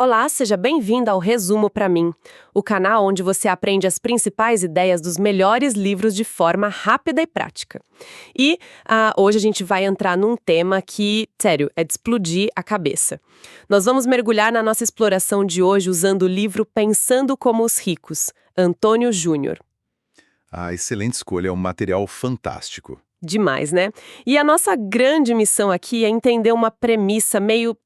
Olá, seja bem-vindo ao Resumo para mim, o canal onde você aprende as principais ideias dos melhores livros de forma rápida e prática. E hoje a gente vai entrar num tema que, sério, é de explodir a cabeça. Nós vamos mergulhar na nossa exploração de hoje usando o livro Pensando como os Ricos, Antônio Júnior. A excelente escolha, é um material fantástico. Demais, né? E a nossa grande missão aqui é entender uma premissa meio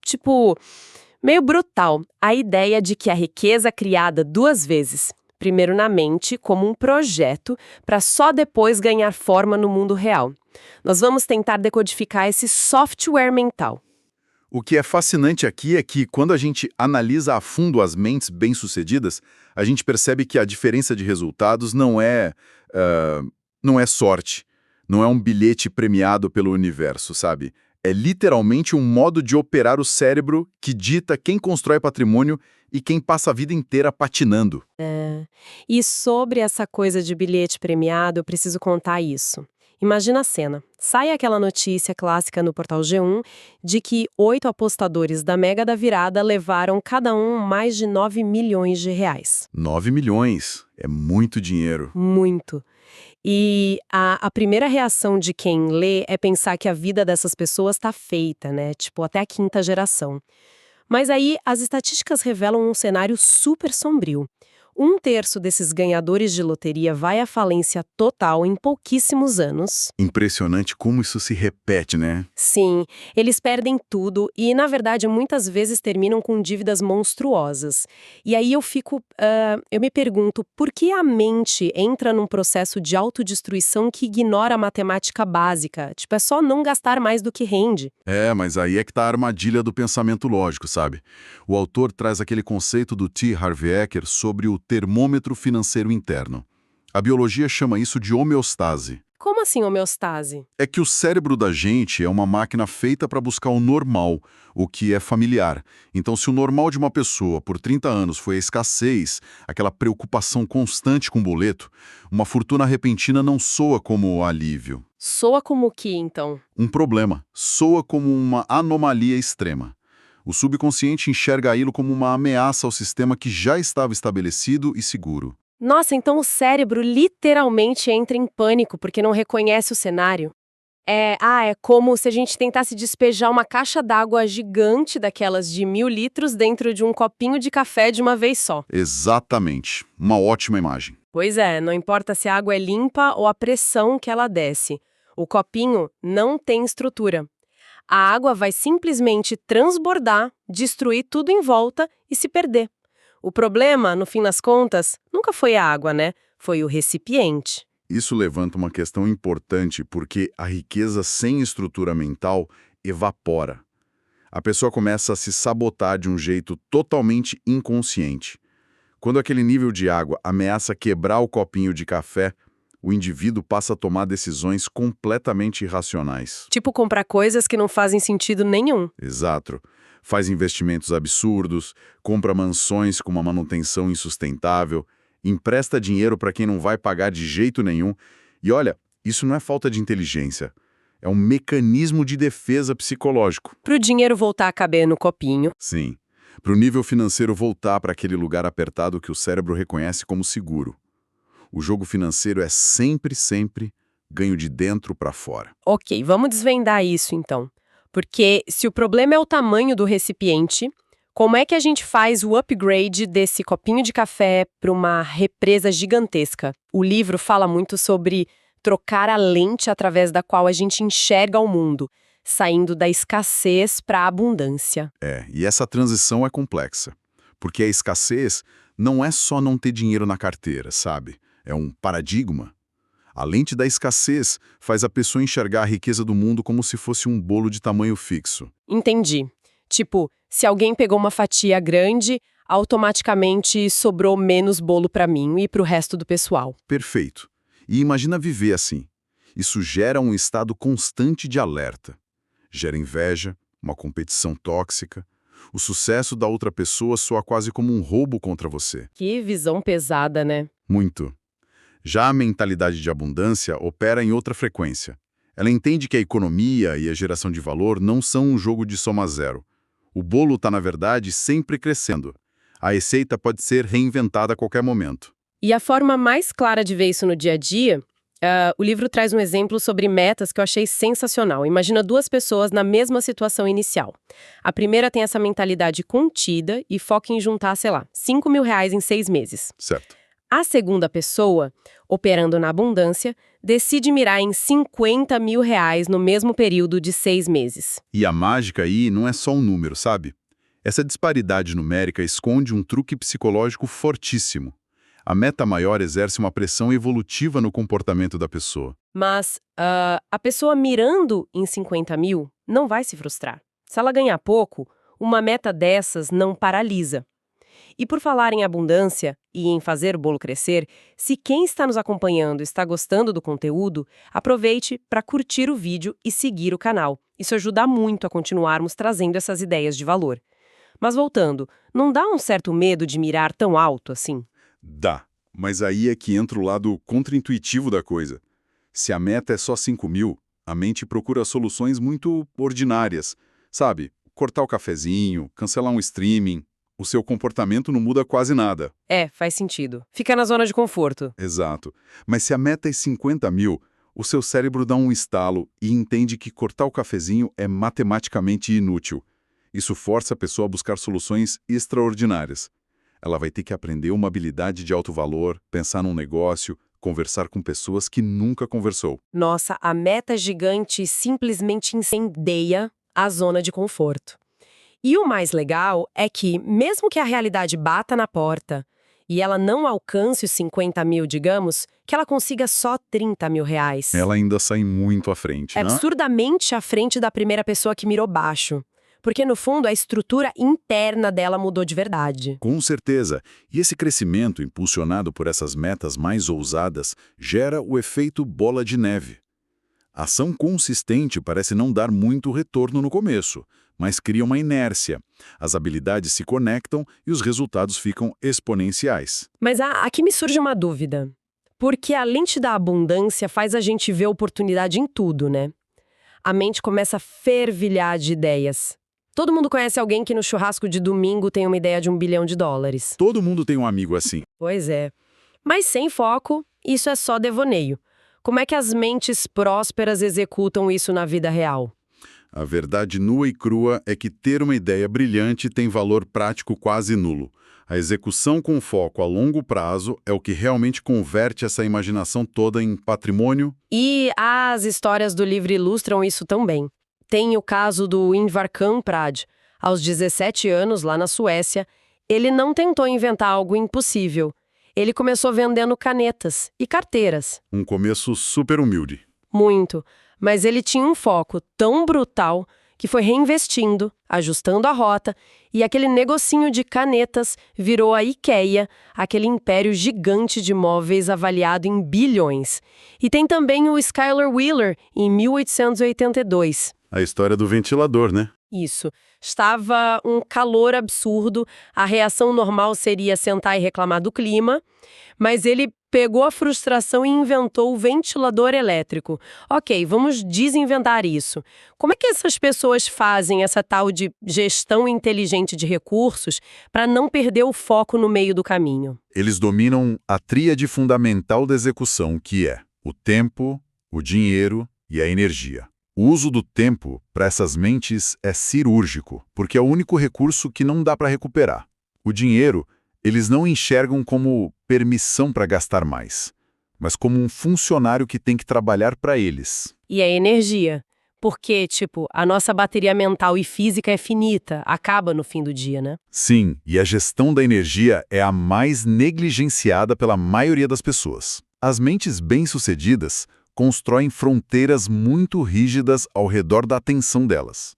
brutal, a ideia de que a riqueza é criada duas vezes. Primeiro na mente, como um projeto, para só depois ganhar forma no mundo real. Nós vamos tentar decodificar esse software mental. O que é fascinante aqui é que, quando a gente analisa a fundo as mentes bem-sucedidas, a gente percebe que a diferença de resultados não é sorte, não é um bilhete premiado pelo universo, sabe? É literalmente um modo de operar o cérebro que dita quem constrói patrimônio e quem passa a vida inteira patinando. E sobre essa coisa de bilhete premiado, eu preciso contar isso. Imagina a cena. Sai aquela notícia clássica no portal G1 de que 8 apostadores da Mega da Virada levaram cada um mais de 9 milhões de reais. 9 milhões. É muito dinheiro. Muito. E a primeira reação de quem lê é pensar que a vida dessas pessoas está feita, né? Tipo, até a quinta geração. Mas aí as estatísticas revelam um cenário super sombrio. 1/3 desses ganhadores de loteria vai à falência total em pouquíssimos anos. Impressionante como isso se repete, né? Sim, eles perdem tudo e, na verdade, muitas vezes terminam com dívidas monstruosas. E aí eu me pergunto, por que a mente entra num processo de autodestruição que ignora a matemática básica? Tipo, é só não gastar mais do que rende. Mas aí é que tá a armadilha do pensamento lógico, sabe? O autor traz aquele conceito do T. Harv Eker sobre o termômetro financeiro interno. A biologia chama isso de homeostase. Como assim homeostase? É que o cérebro da gente é uma máquina feita para buscar o normal, o que é familiar. Então, se o normal de uma pessoa por 30 anos foi a escassez, aquela preocupação constante com o boleto, uma fortuna repentina não soa como alívio. Soa como o que, então? Um problema. Soa como uma anomalia extrema. O subconsciente enxerga aquilo como uma ameaça ao sistema que já estava estabelecido e seguro. Nossa, então o cérebro literalmente entra em pânico porque não reconhece o cenário. É como se a gente tentasse despejar uma caixa d'água gigante daquelas de 1.000 litros dentro de um copinho de café de uma vez só. Exatamente. Uma ótima imagem. Pois é, não importa se a água é limpa ou a pressão que ela desce. O copinho não tem estrutura. A água vai simplesmente transbordar, destruir tudo em volta e se perder. O problema, no fim das contas, nunca foi a água, né? Foi o recipiente. Isso levanta uma questão importante porque a riqueza sem estrutura mental evapora. A pessoa começa a se sabotar de um jeito totalmente inconsciente. Quando aquele nível de água ameaça quebrar o copinho de café, o indivíduo passa a tomar decisões completamente irracionais. Tipo comprar coisas que não fazem sentido nenhum. Exato. Faz investimentos absurdos, compra mansões com uma manutenção insustentável, empresta dinheiro para quem não vai pagar de jeito nenhum. E olha, isso não é falta de inteligência. É um mecanismo de defesa psicológico. Para o dinheiro voltar a caber no copinho. Sim. Para o nível financeiro voltar para aquele lugar apertado que o cérebro reconhece como seguro. O jogo financeiro é sempre ganho de dentro para fora. Ok, vamos desvendar isso então. Porque se o problema é o tamanho do recipiente, como é que a gente faz o upgrade desse copinho de café para uma represa gigantesca? O livro fala muito sobre trocar a lente através da qual a gente enxerga o mundo, saindo da escassez para a abundância. E essa transição é complexa. Porque a escassez não é só não ter dinheiro na carteira, sabe? É um paradigma. A lente da escassez faz a pessoa enxergar a riqueza do mundo como se fosse um bolo de tamanho fixo. Entendi. Tipo, se alguém pegou uma fatia grande, automaticamente sobrou menos bolo para mim e para o resto do pessoal. Perfeito. E imagina viver assim. Isso gera um estado constante de alerta. Gera inveja, uma competição tóxica. O sucesso da outra pessoa soa quase como um roubo contra você. Que visão pesada, né? Muito. Já a mentalidade de abundância opera em outra frequência. Ela entende que a economia e a geração de valor não são um jogo de soma zero. O bolo está, na verdade, sempre crescendo. A receita pode ser reinventada a qualquer momento. E a forma mais clara de ver isso no dia a dia, o livro traz um exemplo sobre metas que eu achei sensacional. Imagina duas pessoas na mesma situação inicial. A primeira tem essa mentalidade contida e foca em juntar, sei lá, R$ 5.000 em 6 meses. Certo. A segunda pessoa, operando na abundância, decide mirar em R$ 50.000 no mesmo período de 6 meses. E a mágica aí não é só um número, sabe? Essa disparidade numérica esconde um truque psicológico fortíssimo. A meta maior exerce uma pressão evolutiva no comportamento da pessoa. Mas a pessoa mirando em 50 mil não vai se frustrar. Se ela ganhar pouco, uma meta dessas não paralisa. E por falar em abundância e em fazer o bolo crescer, se quem está nos acompanhando está gostando do conteúdo, aproveite para curtir o vídeo e seguir o canal. Isso ajuda muito a continuarmos trazendo essas ideias de valor. Mas voltando, não dá um certo medo de mirar tão alto assim? Dá, mas aí é que entra o lado contraintuitivo da coisa. Se a meta é só 5.000, a mente procura soluções muito ordinárias. Sabe, cortar o cafezinho, cancelar um streaming. O seu comportamento não muda quase nada. Faz sentido. Fica na zona de conforto. Exato. Mas se a meta é 50.000, o seu cérebro dá um estalo e entende que cortar o cafezinho é matematicamente inútil. Isso força a pessoa a buscar soluções extraordinárias. Ela vai ter que aprender uma habilidade de alto valor, pensar num negócio, conversar com pessoas que nunca conversou. Nossa, a meta gigante simplesmente incendeia a zona de conforto. E o mais legal é que, mesmo que a realidade bata na porta e ela não alcance os 50 mil, digamos, que ela consiga só R$ 30.000. Ela ainda sai muito à frente, É né? absurdamente à frente da primeira pessoa que mirou baixo. Porque, no fundo, a estrutura interna dela mudou de verdade. Com certeza. E esse crescimento, impulsionado por essas metas mais ousadas, gera o efeito bola de neve. A ação consistente parece não dar muito retorno no começo, mas cria uma inércia. As habilidades se conectam e os resultados ficam exponenciais. Mas aqui me surge uma dúvida. Porque a lente da abundância faz a gente ver oportunidade em tudo, né? A mente começa a fervilhar de ideias. Todo mundo conhece alguém que no churrasco de domingo tem uma ideia de $1 bilhão. Todo mundo tem um amigo assim. Pois é. Mas sem foco, isso é só devaneio. Como é que as mentes prósperas executam isso na vida real? A verdade nua e crua é que ter uma ideia brilhante tem valor prático quase nulo. A execução com foco a longo prazo é o que realmente converte essa imaginação toda em patrimônio. E as histórias do livro ilustram isso também. Tem o caso do Ingvar Kamprad. Aos 17 anos, lá na Suécia, ele não tentou inventar algo impossível. Ele começou vendendo canetas e carteiras. Um começo super humilde. Muito. Mas ele tinha um foco tão brutal que foi reinvestindo, ajustando a rota, e aquele negocinho de canetas virou a IKEA, aquele império gigante de móveis avaliado em bilhões. E tem também o Schuyler Wheeler, em 1882. A história do ventilador, né? Isso. Estava um calor absurdo, a reação normal seria sentar e reclamar do clima, mas ele pegou a frustração e inventou o ventilador elétrico. Ok, vamos desinventar isso. Como é que essas pessoas fazem essa tal de gestão inteligente de recursos para não perder o foco no meio do caminho? Eles dominam a tríade fundamental da execução, que é o tempo, o dinheiro e a energia. O uso do tempo para essas mentes é cirúrgico, porque é o único recurso que não dá para recuperar. O dinheiro, eles não enxergam como permissão para gastar mais, mas como um funcionário que tem que trabalhar para eles. E a energia? Porque, a nossa bateria mental e física é finita, acaba no fim do dia, né? Sim, e a gestão da energia é a mais negligenciada pela maioria das pessoas. As mentes bem-sucedidas constroem fronteiras muito rígidas ao redor da atenção delas.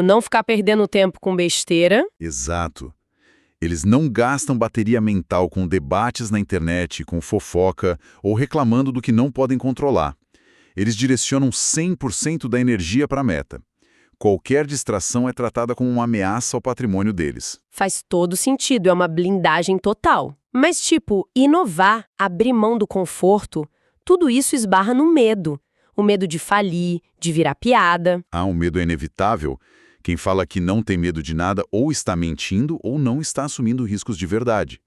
Não ficar perdendo tempo com besteira. Exato. Eles não gastam bateria mental com debates na internet, com fofoca ou reclamando do que não podem controlar. Eles direcionam 100% da energia para a meta. Qualquer distração é tratada como uma ameaça ao patrimônio deles. Faz todo sentido, é uma blindagem total. Mas, inovar, abrir mão do conforto, tudo isso esbarra no medo. O medo de falir, de virar piada. O medo é inevitável. Quem fala que não tem medo de nada ou está mentindo ou não está assumindo riscos de verdade.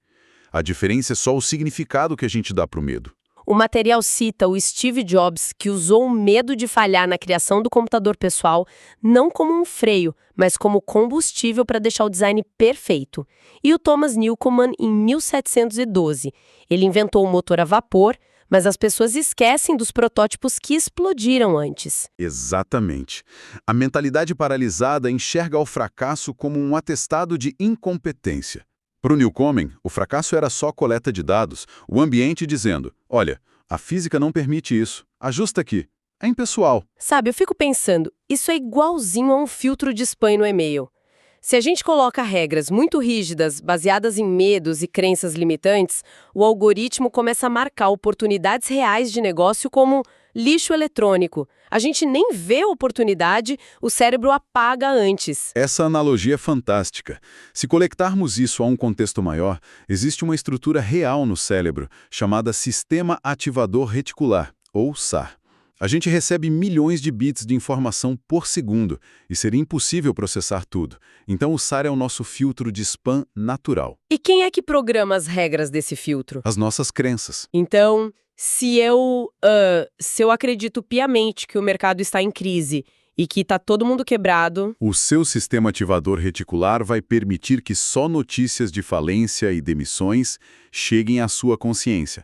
A diferença é só o significado que a gente dá para o medo. O material cita o Steve Jobs, que usou o medo de falhar na criação do computador pessoal não como um freio, mas como combustível para deixar o design perfeito. E o Thomas Newcomen, em 1712. Ele inventou o motor a vapor, mas as pessoas esquecem dos protótipos que explodiram antes. Exatamente. A mentalidade paralisada enxerga o fracasso como um atestado de incompetência. Para o Newcomen, o fracasso era só coleta de dados, o ambiente dizendo, olha, a física não permite isso, ajusta aqui. É impessoal. Sabe, eu fico pensando, isso é igualzinho a um filtro de spam no e-mail. Se a gente coloca regras muito rígidas, baseadas em medos e crenças limitantes, o algoritmo começa a marcar oportunidades reais de negócio como lixo eletrônico. A gente nem vê a oportunidade, o cérebro apaga antes. Essa analogia é fantástica. Se conectarmos isso a um contexto maior, existe uma estrutura real no cérebro, chamada Sistema Ativador Reticular, ou SAR. A gente recebe milhões de bits de informação por segundo, e seria impossível processar tudo. Então o SAR é o nosso filtro de spam natural. E quem é que programa as regras desse filtro? As nossas crenças. Então, se eu acredito piamente que o mercado está em crise e que está todo mundo quebrado... O seu sistema ativador reticular vai permitir que só notícias de falência e demissões cheguem à sua consciência.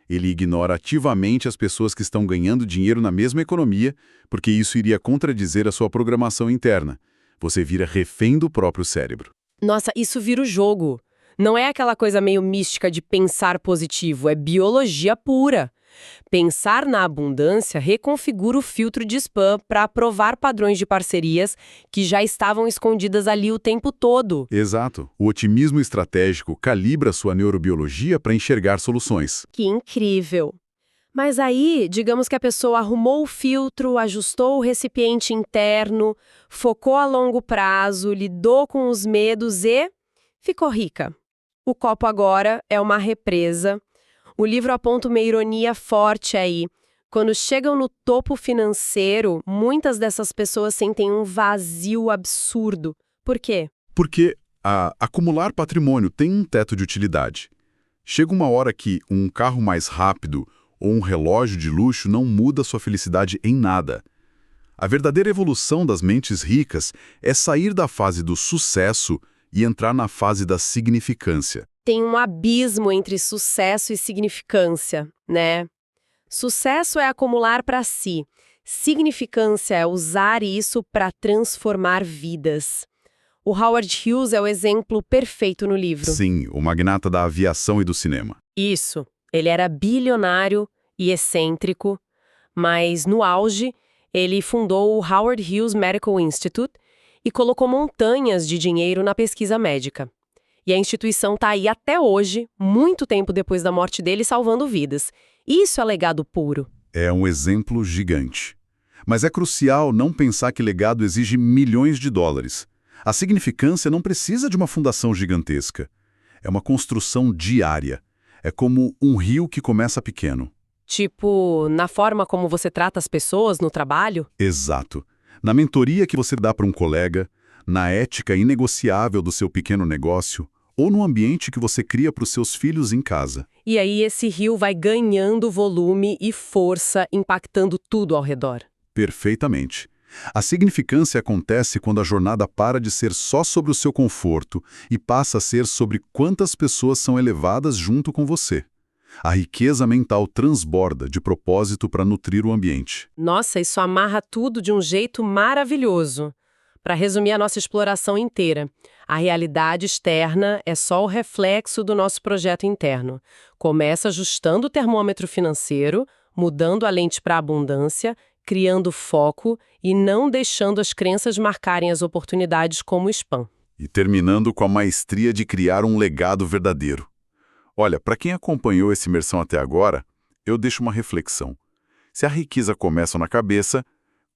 Ele ignora ativamente as pessoas que estão ganhando dinheiro na mesma economia, porque isso iria contradizer a sua programação interna. Você vira refém do próprio cérebro. Nossa, isso vira o jogo. Não é aquela coisa meio mística de pensar positivo, é biologia pura. Pensar na abundância reconfigura o filtro de spam para aprovar padrões de parcerias que já estavam escondidas ali o tempo todo. Exato. O otimismo estratégico calibra sua neurobiologia para enxergar soluções. Que incrível! Mas aí, digamos que a pessoa arrumou o filtro, ajustou o recipiente interno, focou a longo prazo, lidou com os medos e ficou rica. O copo agora é uma represa. O livro aponta uma ironia forte aí. Quando chegam no topo financeiro, muitas dessas pessoas sentem um vazio absurdo. Por quê? Porque acumular patrimônio tem um teto de utilidade. Chega uma hora que um carro mais rápido ou um relógio de luxo não muda sua felicidade em nada. A verdadeira evolução das mentes ricas é sair da fase do sucesso e entrar na fase da significância. Tem um abismo entre sucesso e significância, né? Sucesso é acumular para si. Significância é usar isso para transformar vidas. O Howard Hughes é o exemplo perfeito no livro. Sim, o magnata da aviação e do cinema. Isso. Ele era bilionário e excêntrico, mas no auge, ele fundou o Howard Hughes Medical Institute e colocou montanhas de dinheiro na pesquisa médica. E a instituição está aí até hoje, muito tempo depois da morte dele, salvando vidas. Isso é legado puro. É um exemplo gigante. Mas é crucial não pensar que legado exige milhões de dólares. A significância não precisa de uma fundação gigantesca. É uma construção diária. É como um rio que começa pequeno. Tipo, na forma como você trata as pessoas no trabalho? Exato. Na mentoria que você dá para um colega, na ética inegociável do seu pequeno negócio, ou no ambiente que você cria para os seus filhos em casa. E aí esse rio vai ganhando volume e força, impactando tudo ao redor. Perfeitamente. A significância acontece quando a jornada para de ser só sobre o seu conforto e passa a ser sobre quantas pessoas são elevadas junto com você. A riqueza mental transborda de propósito para nutrir o ambiente. Nossa, isso amarra tudo de um jeito maravilhoso. Para resumir a nossa exploração inteira, a realidade externa é só o reflexo do nosso projeto interno. Começa ajustando o termômetro financeiro, mudando a lente para a abundância, criando foco e não deixando as crenças marcarem as oportunidades como spam. E terminando com a maestria de criar um legado verdadeiro. Olha, para quem acompanhou essa imersão até agora, eu deixo uma reflexão. Se a riqueza começa na cabeça,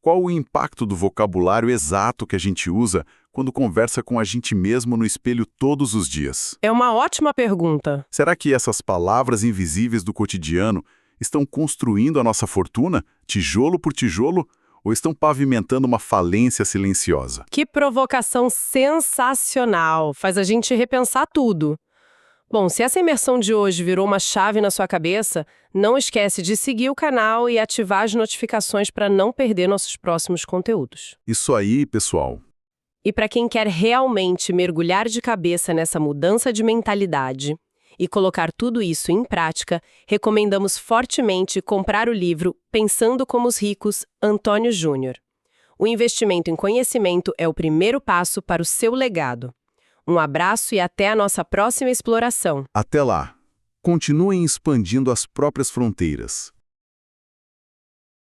qual o impacto do vocabulário exato que a gente usa quando conversa com a gente mesmo no espelho todos os dias? É uma ótima pergunta. Será que essas palavras invisíveis do cotidiano estão construindo a nossa fortuna, tijolo por tijolo, ou estão pavimentando uma falência silenciosa? Que provocação sensacional! Faz a gente repensar tudo. Bom, se essa imersão de hoje virou uma chave na sua cabeça, não esquece de seguir o canal e ativar as notificações para não perder nossos próximos conteúdos. Isso aí, pessoal. E para quem quer realmente mergulhar de cabeça nessa mudança de mentalidade e colocar tudo isso em prática, recomendamos fortemente comprar o livro Pensando como os Ricos, Antônio Júnior. O investimento em conhecimento é o primeiro passo para o seu legado. Um abraço e até a nossa próxima exploração. Até lá. Continuem expandindo as próprias fronteiras.